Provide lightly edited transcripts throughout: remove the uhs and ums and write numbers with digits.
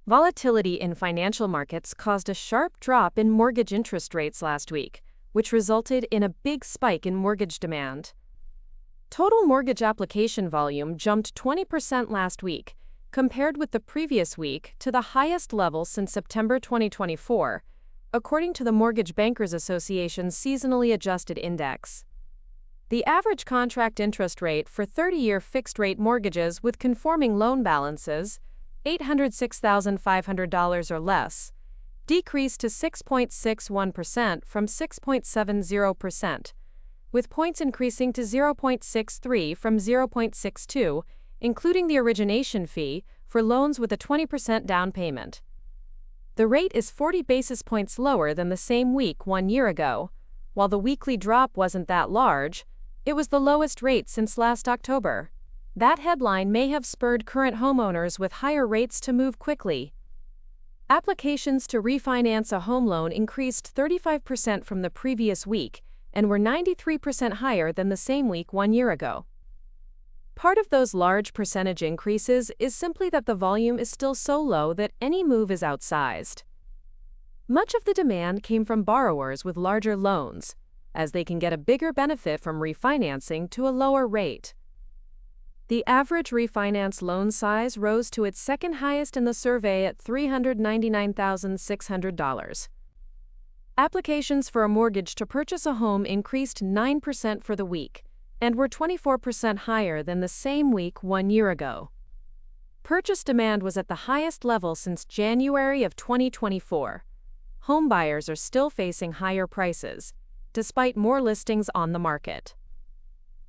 Volatility in financial markets caused a sharp drop in mortgage interest rates last week, which resulted in a big spike in mortgage demand. Total mortgage application volume jumped 20% last week, compared with the previous week to the highest level since September 2024, according to the Mortgage Bankers Association's seasonally adjusted index. The average contract interest rate for 30-year fixed-rate mortgages with conforming loan balances, $806,500 or less, decreased to 6.61% from 6.70%, with points increasing to 0.63 from 0.62, including the origination fee for loans with a 20% down payment. The rate is 40 basis points lower than the same week 1 year ago. While the weekly drop wasn't that large, it was the lowest rate since last October. That headline may have spurred current homeowners with higher rates to move quickly. Applications to refinance a home loan increased 35% from the previous week and were 93% higher than the same week 1 year ago. Part of those large percentage increases is simply that the volume is still so low that any move is outsized. Much of the demand came from borrowers with larger loans, as they can get a bigger benefit from refinancing to a lower rate. The average refinance loan size rose to its second highest in the survey at $399,600. Applications for a mortgage to purchase a home increased 9% for the week and were 24% higher than the same week 1 year ago. Purchase demand was at the highest level since January of 2024. Home buyers are still facing higher prices, despite more listings on the market.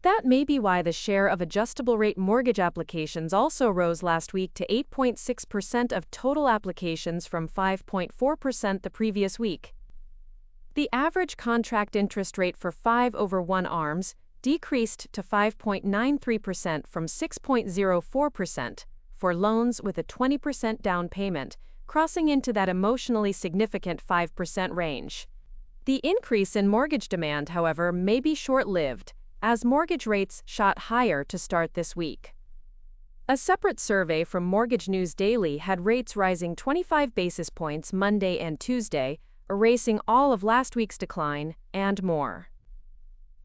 That may be why the share of adjustable-rate mortgage applications also rose last week to 8.6% of total applications from 5.4% the previous week. The average contract interest rate for 5/1 ARMs decreased to 5.93% from 6.04% for loans with a 20% down payment, crossing into that emotionally significant 5% range. The increase in mortgage demand, however, may be short-lived, as mortgage rates shot higher to start this week. A separate survey from Mortgage News Daily had rates rising 25 basis points Monday and Tuesday, erasing all of last week's decline, and more.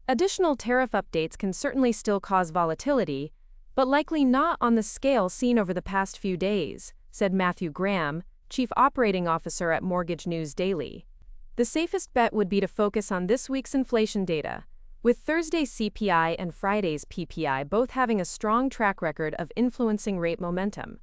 Additional tariff updates can certainly still cause volatility, but likely not on the scale seen over the past few days, said Matthew Graham, Chief Operating Officer at Mortgage News Daily. The safest bet would be to focus on this week's inflation data, with Thursday's CPI and Friday's PPI both having a strong track record of influencing rate momentum.